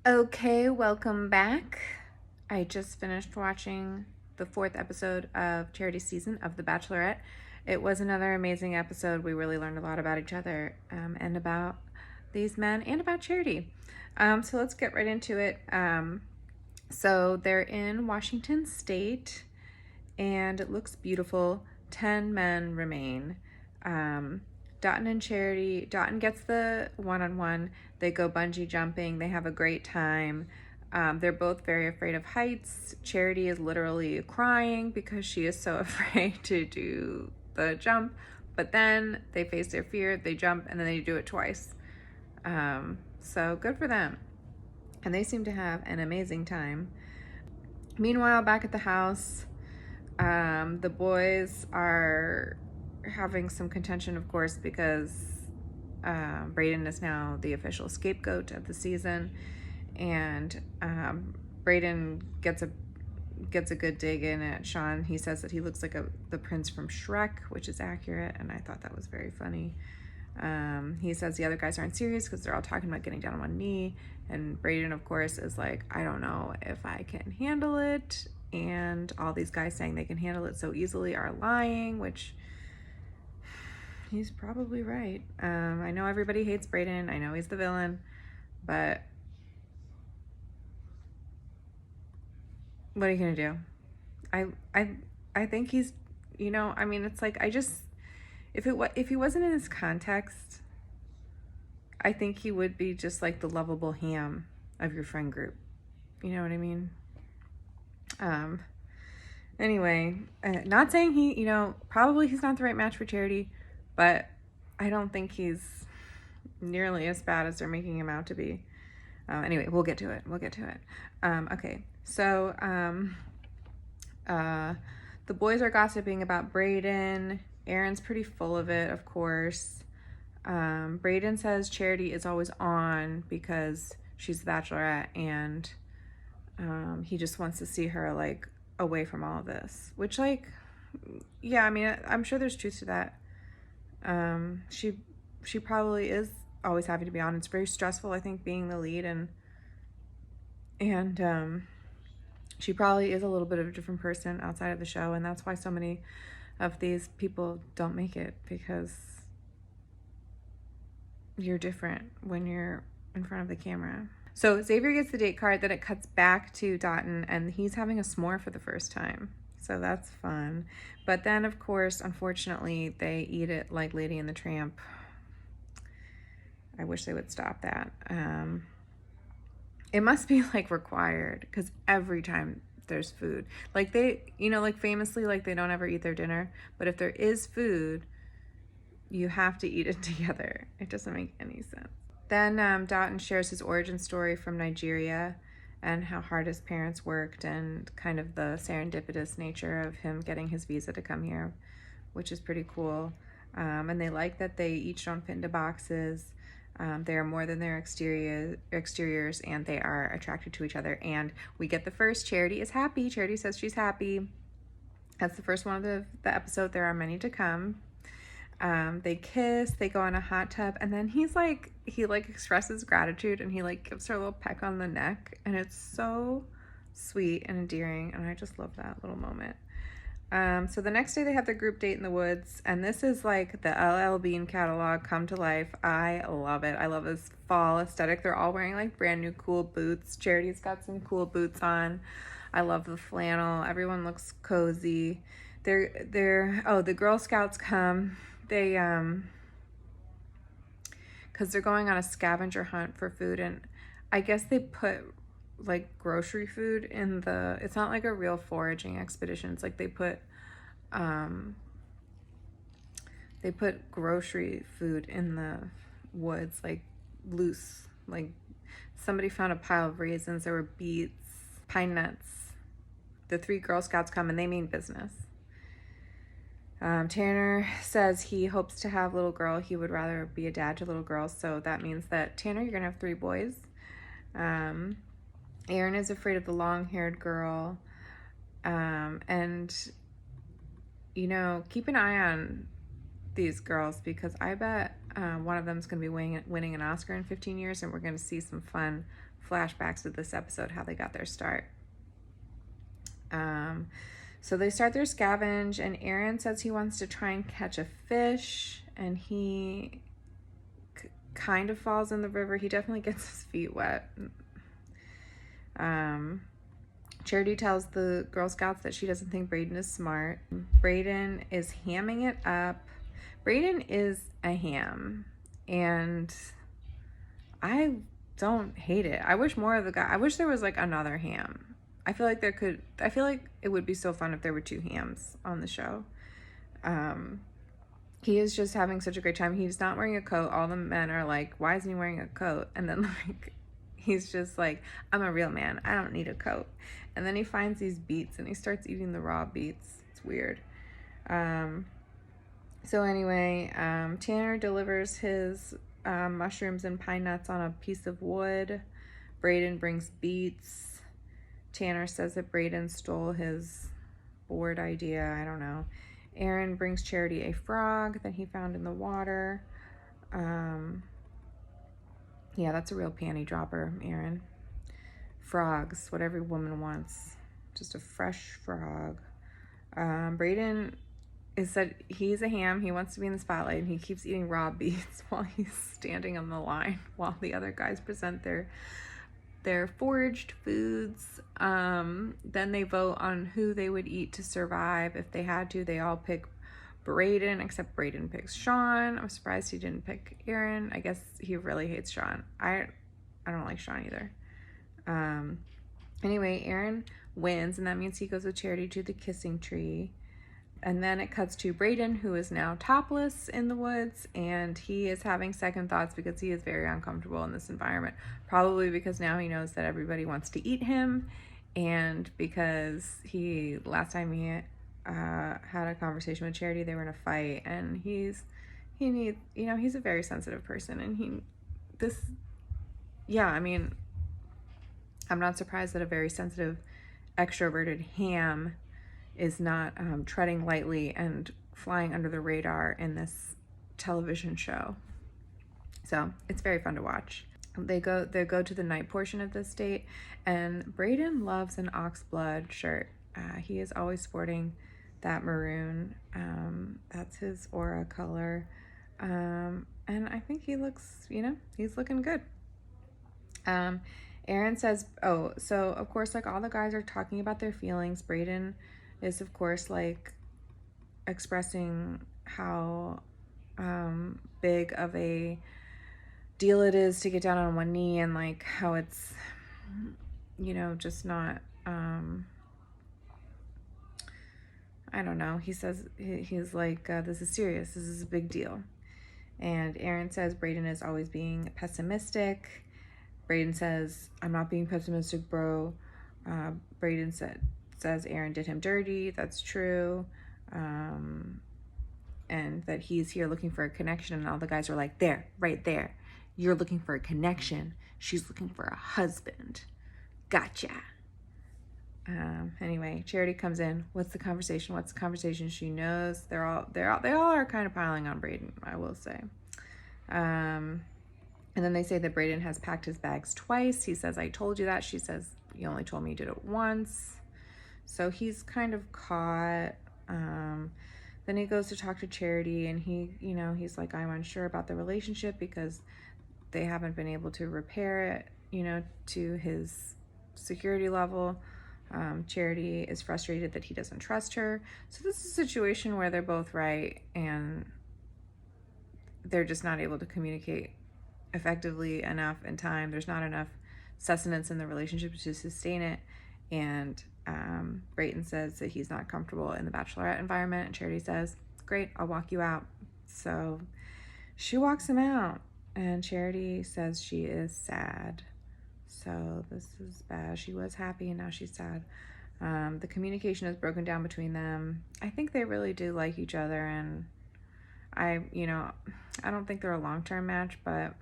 Okay, welcome back. I just finished watching the fourth episode of Charity's season of The Bachelorette. It was another amazing episode. We really learned a lot about each other and about these men and about Charity. So let's get right into it. So they're in Washington State and it looks beautiful. 10 men remain. Dotun and Charity, Dotun gets the one-on-one. They go bungee jumping. They have a great time. They're both very afraid of heights. Charity is literally crying because she is so afraid to do the jump. But then they face their fear, they jump, and then they do it twice. So good for them. And they seem to have an amazing time. Meanwhile, back at the house, the boys are having some contention, of course, because Brayden is now the official scapegoat of the season, and Brayden gets a good dig in at Sean. He says that he looks like the prince from Shrek, which is accurate, and I thought that was very funny. He says the other guys aren't serious because they're all talking about getting down on one knee, and Brayden, of course, is like, I don't know if I can handle it, and all these guys saying they can handle it so easily are lying, which he's probably right. I know everybody hates Brayden. I know he's the villain, but what are you gonna do? I think he's, I mean, it's like, if he wasn't in this context, I think he would be just like the lovable ham of your friend group. You know what I mean? Anyway, not saying probably he's not the right match for Charity, but I don't think he's nearly as bad as they're making him out to be. Anyway, we'll get to it. Okay, so the boys are gossiping about Brayden. Aaron's pretty full of it, of course. Brayden says Charity is always on because she's the Bachelorette, and he just wants to see her like away from all of this, which, like, yeah, I mean, I'm sure there's truth to that. She probably is always happy to be on. It's very stressful, I think, being the lead, and she probably is a little bit of a different person outside of the show, and that's why so many of these people don't make it, because you're different when you're in front of the camera. So Xavier gets the date card, then it cuts back to Dotun, and he's having a s'more for the first time. So that's fun. But then, of course, unfortunately, they eat it like Lady and the Tramp. I wish they would stop that. It must be like required, because every time there's food, like they, like famously, like they don't ever eat their dinner, but if there is food, you have to eat it together. It doesn't make any sense. Then Dotun shares his origin story from Nigeria and how hard his parents worked and kind of the serendipitous nature of him getting his visa to come here, which is pretty cool. And they like that they each don't fit into boxes. They are more than their exteriors, and they are attracted to each other. And we get the first, Charity is happy. Charity says she's happy. That's the first one of the episode. There are many to come. They kiss, they go in a hot tub, and then he expresses gratitude, and he like gives her a little peck on the neck, and it's so sweet and endearing, and I just love that little moment. So the next day they have their group date in the woods, and this is like the LL Bean catalog come to life. I love it. I love this fall aesthetic. They're all wearing like brand new cool boots. Charity's got some cool boots on. I love the flannel. Everyone looks cozy. The Girl Scouts come. They because they're going on a scavenger hunt for food, and I guess they put like grocery food in it's not like a real foraging expedition. It's like they put grocery food in the woods, like loose, like somebody found a pile of raisins, there were beets, pine nuts. The 3 Girl Scouts come and they mean business. Tanner says he hopes to have a little girl. He would rather be a dad to little girls, so that means that, Tanner, you're gonna have 3 boys. Aaron is afraid of the long-haired girl. And, keep an eye on these girls, because I bet One of them is going to be winning an Oscar in 15 years, and we're going to see some fun flashbacks of this episode, how they got their start. So they start their scavenge, and Aaron says he wants to try and catch a fish, and he kind of falls in the river. He definitely gets his feet wet. Charity tells the Girl Scouts that she doesn't think Brayden is smart. Brayden is hamming it up. Brayden is a ham, and I don't hate it. I wish more of the guy. I wish there was like another ham. I feel like it would be so fun if there were two hams on the show. He is just having such a great time. He's not wearing a coat. All the men are like, why isn't he wearing a coat? And then like, he's just like, I'm a real man. I don't need a coat. And then he finds these beets and he starts eating the raw beets. It's weird. So anyway, Tanner delivers his mushrooms and pine nuts on a piece of wood. Brayden brings beets. Tanner says that Brayden stole his board idea. I don't know. Aaron brings Charity a frog that he found in the water. Yeah, that's a real panty dropper, Aaron. Frogs, what every woman wants. Just a fresh frog. Brayden is said he's a ham. He wants to be in the spotlight, and he keeps eating raw beets while he's standing on the line while the other guys present their foraged foods. Then they vote on who they would eat to survive. If they had to, they all pick Brayden, except Brayden picks Sean. I'm surprised he didn't pick Aaron. I guess he really hates Sean. I don't like Sean either. Anyway, Aaron wins, and that means he goes with Charity to the kissing tree. And then it cuts to Brayden, who is now topless in the woods, and he is having second thoughts because he is very uncomfortable in this environment. Probably because now he knows that everybody wants to eat him, and because last time he had a conversation with Charity, they were in a fight, and he's a very sensitive person, and I'm not surprised that a very sensitive, extroverted ham is not treading lightly and flying under the radar in this television show. So it's very fun to watch. They go to the night portion of this date, and Brayden loves an oxblood shirt. He is always sporting that maroon. That's his aura color. And I think he looks, he's looking good. Aaron says, so of course, like all the guys are talking about their feelings. Brayden is of course like expressing how big of a deal it is to get down on one knee, and like how it's just not I don't know. He says he's like, this is serious, this is a big deal. And Aaron says Brayden is always being pessimistic. Brayden says, I'm not being pessimistic, bro. Brayden says Aaron did him dirty. That's true. And that he's here looking for a connection. And all the guys are like, there, right there. You're looking for a connection. She's looking for a husband. Gotcha. Anyway, Charity comes in. What's the conversation? She knows they all are kind of piling on Brayden, I will say. And then they say that Brayden has packed his bags twice. He says, I told you that. She says, you only told me you did it once. So he's kind of caught. Then he goes to talk to Charity, and he's like, I'm unsure about the relationship because they haven't been able to repair it, to his security level. Charity is frustrated that he doesn't trust her. So this is a situation where they're both right, and they're just not able to communicate effectively enough in time. There's not enough sustenance in the relationship to sustain it. And Brayden says that he's not comfortable in the Bachelorette environment, and Charity says, great, I'll walk you out. So she walks him out, and Charity says she is sad. So this is bad. She was happy, and now she's sad. The communication is broken down between them. I think they really do like each other, and I don't think they're a long-term match, but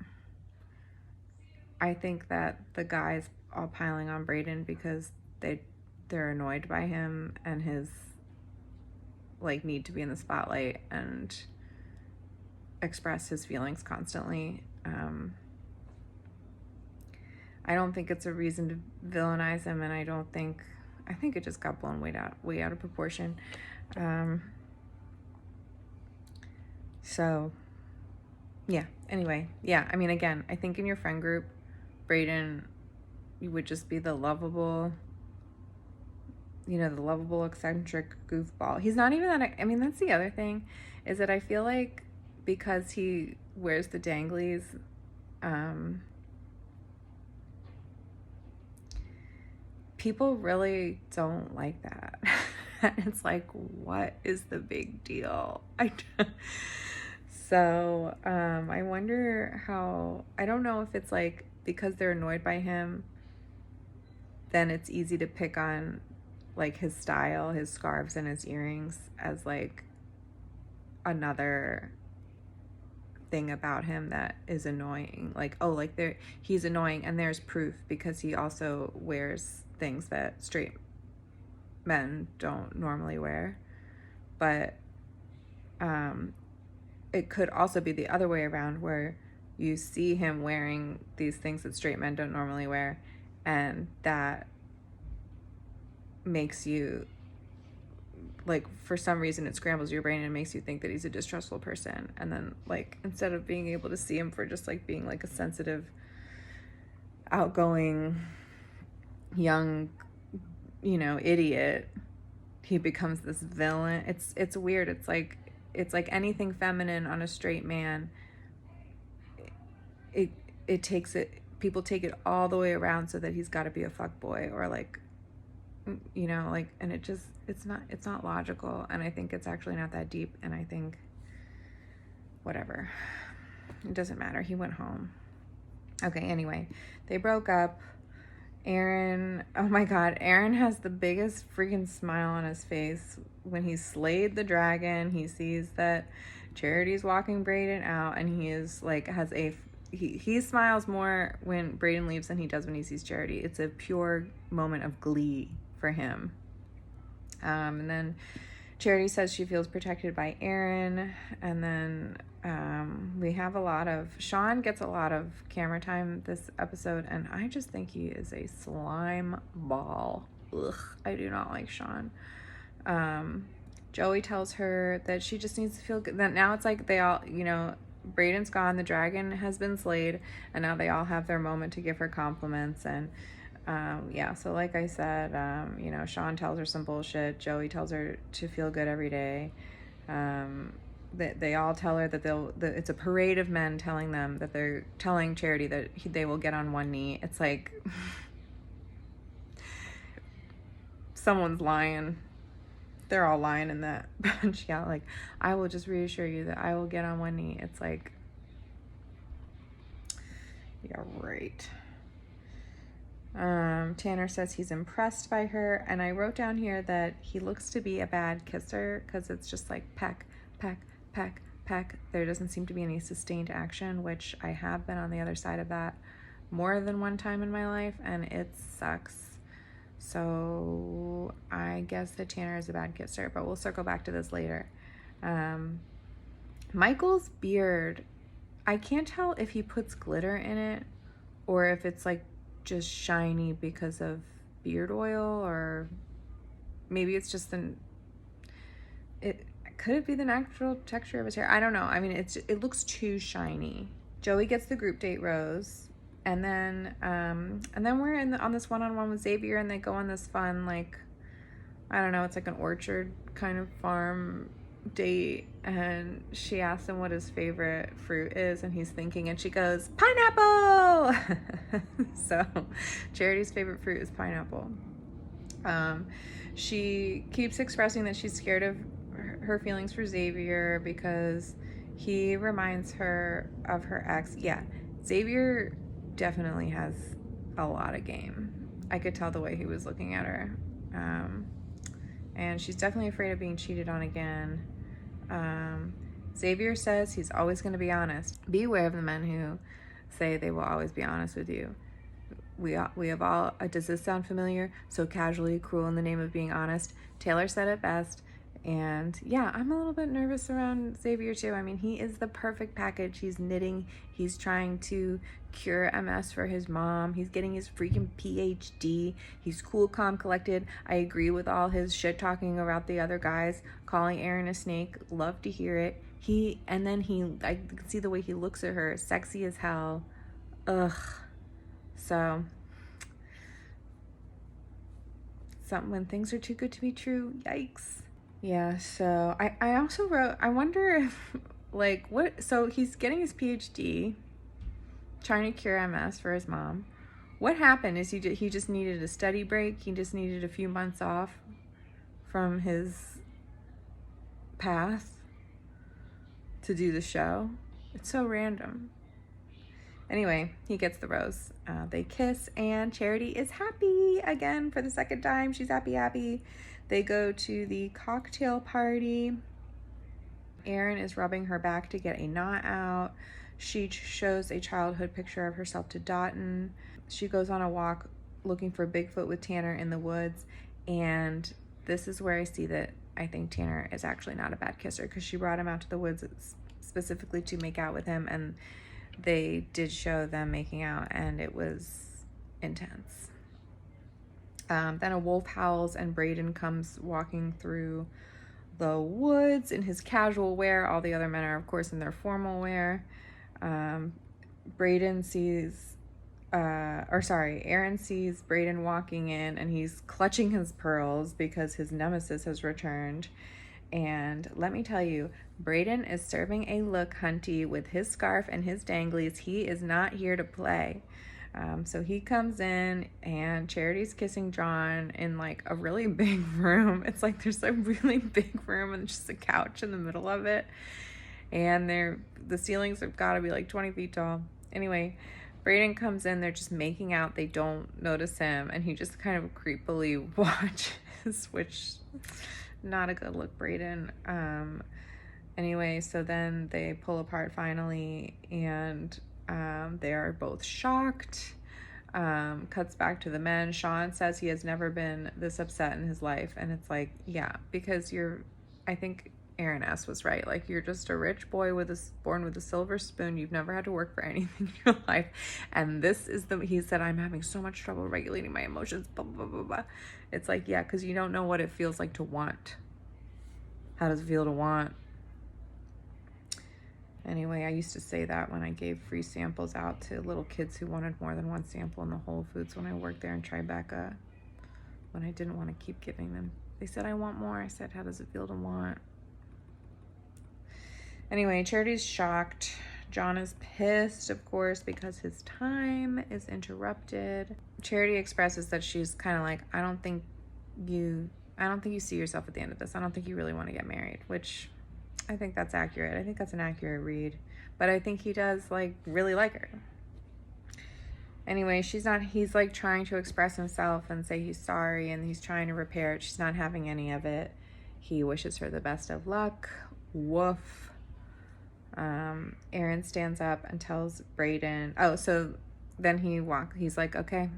I think that the guys all piling on Brayden because they're annoyed by him and his like need to be in the spotlight, and express his feelings constantly. I don't think it's a reason to villainize him, and I think it just got blown way out of proportion. So yeah, anyway, yeah, I mean, again, I think in your friend group, Brayden, you would just be the lovable, eccentric goofball. He's not even that, I mean, that's the other thing, is that I feel like because he wears the danglies, people really don't like that. It's like, what is the big deal? So, I wonder how, I don't know if it's like, because they're annoyed by him, then it's easy to pick on, like, his style, his scarves and his earrings as, like, another thing about him that is annoying. Like, oh, like, he's annoying, and there's proof because he also wears things that straight men don't normally wear. But, it could also be the other way around, where you see him wearing these things that straight men don't normally wear, and that makes you, like, for some reason it scrambles your brain and makes you think that he's a distrustful person. And then, like, instead of being able to see him for just, like, being, like, a sensitive, outgoing, young, idiot, he becomes this villain. It's weird. It's like anything feminine on a straight man, it takes it, people take it all the way around so that he's got to be a fuckboy, or like, and it's not logical. And I think it's actually not that deep. And I think, whatever, it doesn't matter. He went home. Okay, anyway, they broke up. Aaron, oh my God, Aaron has the biggest freaking smile on his face when he slayed the dragon. He sees that Charity's walking Brayden out, and he is like, he smiles more when Brayden leaves than he does when he sees Charity. It's a pure moment of glee for him. And then Charity says she feels protected by Aaron. And then we have Sean gets a lot of camera time this episode, and I just think he is a slime ball. Ugh, I do not like Sean. Joey tells her that she just needs to feel good. That now it's like they all, Brayden's gone, the dragon has been slayed, and now they all have their moment to give her compliments. And so like I said, Sean tells her some bullshit. Joey tells her to feel good every day. They all tell her that it's a parade of men telling them that they're telling Charity that they will get on one knee. It's like, someone's lying. They're all lying in that bunch. Yeah, like, I will just reassure you that I will get on one knee. It's like, yeah, right. Tanner says he's impressed by her, and I wrote down here that he looks to be a bad kisser, because it's just like peck, peck, peck, peck. There doesn't seem to be any sustained action, which I have been on the other side of that more than one time in my life, and it sucks. So I guess that Tanner is a bad kisser, but we'll circle back to this later. Michael's beard, I can't tell if he puts glitter in it or if it's like just shiny because of beard oil, or maybe it's just could it be the natural texture of his hair? I don't know. I mean, it looks too shiny. Joey gets the group date rose. And then we're on this one-on-one with Xavier, and they go on this fun, like, I don't know, it's like an orchard kind of farm date, and she asks him what his favorite fruit is, and he's thinking, and she goes, pineapple! So Charity's favorite fruit is pineapple. She keeps expressing that she's scared of her feelings for Xavier because he reminds her of her ex. Yeah, Xavier definitely has a lot of game. I could tell the way he was looking at her. And she's definitely afraid of being cheated on again. Xavier says he's always going to be honest. Beware of the men who say they will always be honest with you. We have all, does this sound familiar? So casually cruel in the name of being honest. Taylor said it best. And yeah, I'm a little bit nervous around Xavier too. I mean, he is the perfect package. He's knitting, he's trying to cure MS for his mom, he's getting his freaking PhD, he's cool, calm, collected. I agree with all his shit talking about the other guys, calling Aaron a snake. Love to hear it. I can see the way he looks at her, sexy as hell. Ugh. So, something when things are too good to be true, yikes. Yeah, so I also wrote, I wonder if, like, what, so he's getting his PhD, trying to cure MS for his mom. What happened is he just needed a study break. He just needed a few months off from his path to do the show. It's so random. Anyway, he gets the rose. They kiss, and Charity is happy again for the second time. She's happy. They go to the cocktail party. Erin is rubbing her back to get a knot out. She shows a childhood picture of herself to Dotton. She goes on a walk looking for Bigfoot with Tanner in the woods, and this is where I see that I think Tanner is actually not a bad kisser, because she brought him out to the woods specifically to make out with him, and they did show them making out, and it was intense. Then a wolf howls, and Brayden comes walking through the woods in his casual wear. All the other men are, of course, in their formal wear. Aaron sees Brayden walking in, and he's clutching his pearls because his nemesis has returned. And let me tell you, Brayden is serving a look hunty with his scarf and his danglies. He is not here to play. So he comes in, and Charity's kissing John in like a really big room. It's like there's a really big room and just a couch in the middle of it. And the ceilings have got to be like 20 feet tall. Anyway, Brayden comes in, they're just making out. They don't notice him, and he just kind of creepily watches, which not a good look, Brayden. Anyway, so then they pull apart finally, and they are both shocked. Cuts back to the men. Sean says he has never been this upset in his life, and it's like, yeah, because I think Aaron S. was right. Like, you're just a rich boy born with a silver spoon. You've never had to work for anything in your life. And he said, I'm having so much trouble regulating my emotions, blah, blah, blah, blah. It's like, yeah, because you don't know what it feels like to want. How does it feel to want? Anyway, I used to say that when I gave free samples out to little kids who wanted more than one sample in the Whole Foods when I worked there in Tribeca, when I didn't want to keep giving them. They said, I want more. I said, how does it feel to want? Anyway, Charity's shocked. John is pissed, of course, because his time is interrupted. Charity expresses that she's kind of like, I don't think you see yourself at the end of this. I don't think you really want to get married, which I think that's accurate. I think that's an accurate read. But I think he does really like her. Anyway, he's like trying to express himself and say he's sorry, and he's trying to repair it. She's not having any of it. He wishes her the best of luck. Woof. Aaron stands up and tells Brayden, so then he's like, okay,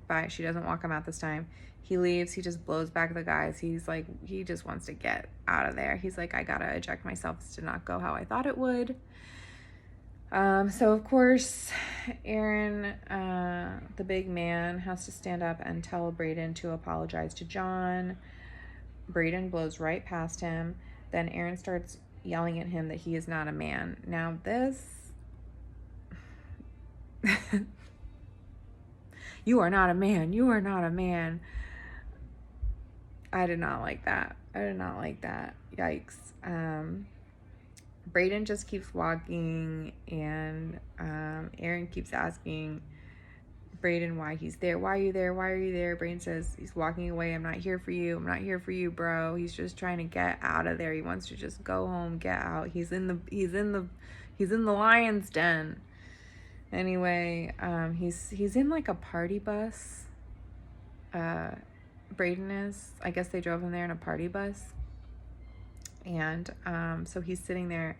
bye. She doesn't walk him out this time. He leaves. He just blows back the guys. He's like, he just wants to get out of there. He's like, I gotta eject myself. This did not go how I thought it would. So of course, Aaron, the big man, has to stand up and tell Brayden to apologize to John. Brayden blows right past him. Then Aaron starts yelling at him that he is not a man. Now this, you are not a man. You are not a man. I did not like that. Yikes. Brayden just keeps walking, and Aaron keeps asking Brayden why he's there. Why are you there? Why are you there? Brayden says he's walking away. I'm not here for you. I'm not here for you, bro. He's just trying to get out of there. He wants to just go home, get out. He's in the lion's den. Anyway, he's in like a party bus. Brayden is. I guess they drove him there in a party bus. And so he's sitting there,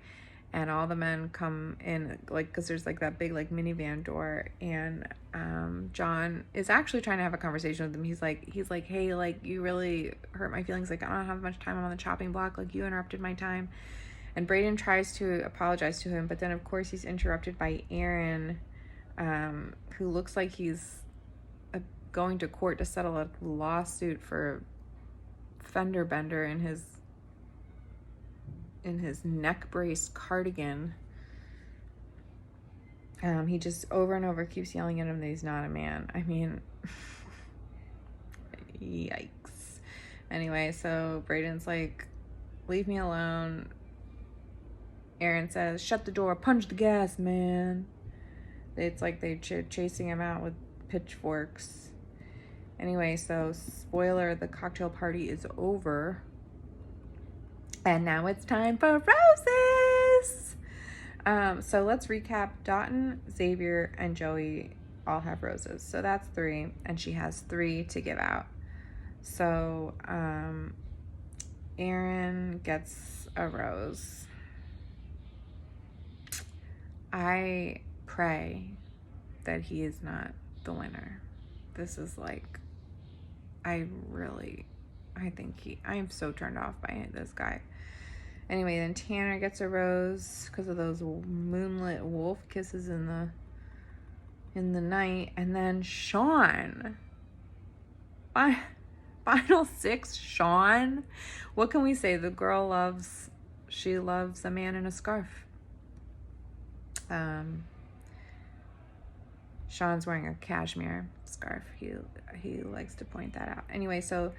and all the men come in, like, because there's like that big like minivan door, and John is actually trying to have a conversation with him. He's like, hey, like, you really hurt my feelings, like, I don't have much time, I'm on the chopping block, like, you interrupted my time. And Brayden tries to apologize to him, but then of course he's interrupted by Aaron, who looks like he's going to court to settle a lawsuit for fender bender in his neck brace cardigan. He just over and over keeps yelling at him that he's not a man. I mean, yikes. Anyway, so Brayden's like, leave me alone. Aaron says, shut the door, punch the gas, man. It's like they're chasing him out with pitchforks. Anyway, so spoiler, the cocktail party is over. And now it's time for roses. So let's recap. Dotun, Xavier, and Joey all have roses. So that's 3, and she has 3 to give out. So Aaron gets a rose. I pray that he is not the winner. This is like, I am so turned off by this guy. Anyway, then Tanner gets a rose because of those moonlit wolf kisses in the night. And then Sean, final 6, Sean. What can we say? The girl loves a man in a scarf. Sean's wearing a cashmere scarf. He likes to point that out. Anyway, so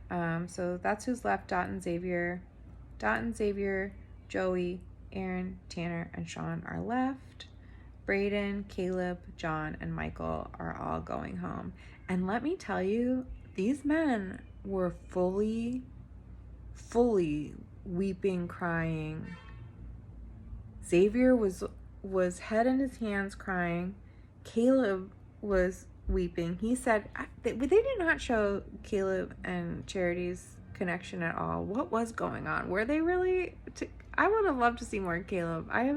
that's who's left. Dotun, Xavier, Joey, Aaron, Tanner, and Sean are left. Brayden, Caleb, John, and Michael are all going home. And let me tell you, these men were fully weeping, crying. Xavier was head in his hands crying. Caleb was weeping. He said they did not show Caleb and Charity's connection at all. What was going on? Were they really I would have loved to see more Caleb. I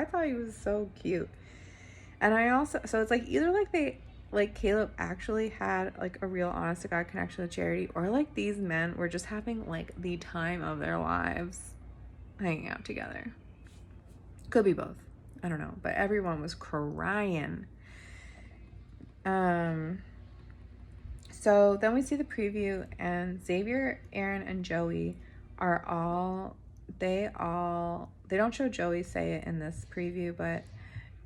thought he was so cute. And I also, so it's like either like Caleb actually had like a real honest to God connection with Charity, or like these men were just having like the time of their lives hanging out together. Could be both. I don't know. But everyone was crying. So then we see the preview, and Xavier, Aaron, and Joey are all, they don't show Joey say it in this preview, but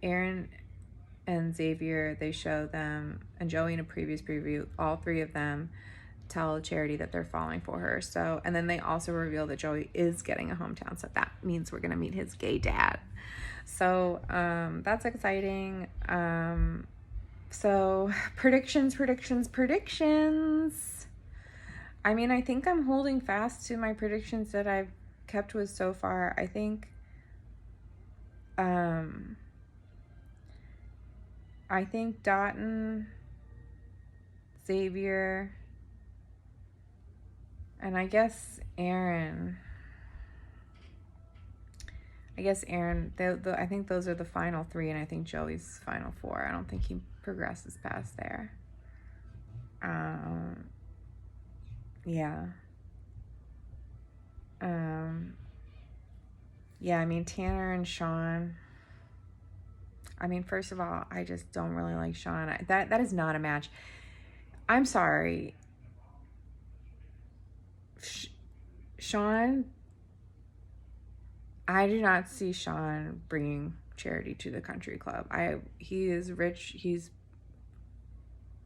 Aaron and Xavier, they show them, and Joey in a previous preview, all 3 of them tell Charity that they're falling for her. So, and then they also reveal that Joey is getting a hometown, so that means we're gonna meet his gay dad. So that's exciting. So predictions. I mean, I think I'm holding fast to my predictions that I've kept with so far. I think Dotun, Xavier, and I guess Aaron. I think those are the final 3, and I think Joey's final 4. I don't think he progresses past there. Yeah. Yeah, I mean, Tanner and Sean. I mean, first of all, I just don't really like Sean. That is not a match. I'm sorry. Sean, I do not see Sean bringing Charity to the country club. He is rich.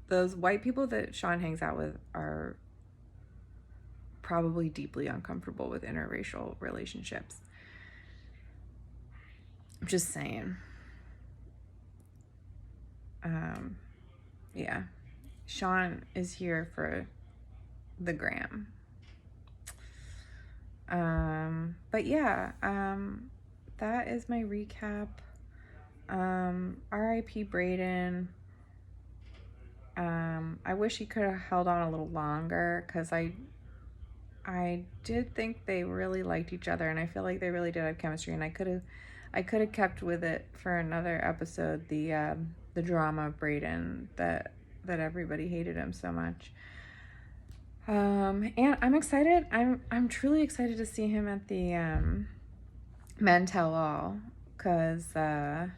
Those white people that Sean hangs out with are probably deeply uncomfortable with interracial relationships. I'm just saying. Yeah. Sean is here for the gram. But yeah, that is my recap. R.I.P. Brayden. I wish he could have held on a little longer, because I did think they really liked each other, and I feel like they really did have chemistry, and I could have kept with it for another episode, the drama of Brayden, that everybody hated him so much. And I'm excited. I'm truly excited to see him at the Men Tell All, cause I'm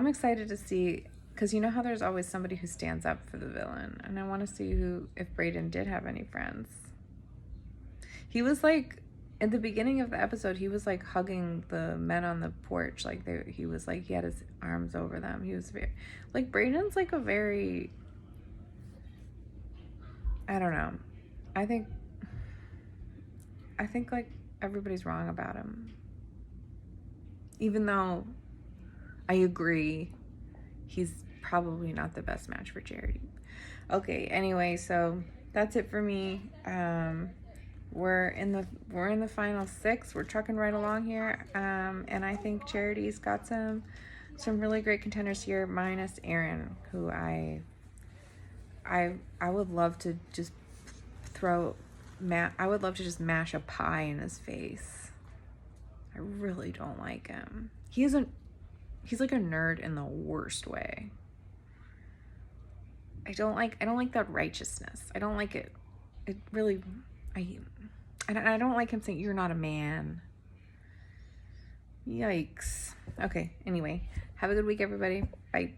excited to see, cause you know how there's always somebody who stands up for the villain, and I want to see if Brayden did have any friends. He was like, in the beginning of the episode, he was like hugging the men on the porch, like he was like, he had his arms over them. He was very, like, Brayden's like a very, I don't know. I think like everybody's wrong about him. Even though I agree he's probably not the best match for Charity. Okay, anyway, so that's it for me. We're in the final 6. We're trucking right along here. And I think Charity's got some really great contenders here, minus Aaron, who I would love to just I would love to just mash a pie in his face. I really don't like him. He's like a nerd in the worst way. I don't like that righteousness. I don't like it. It really, I don't like him saying, "You're not a man." Yikes. Okay, anyway, have a good week, everybody. Bye.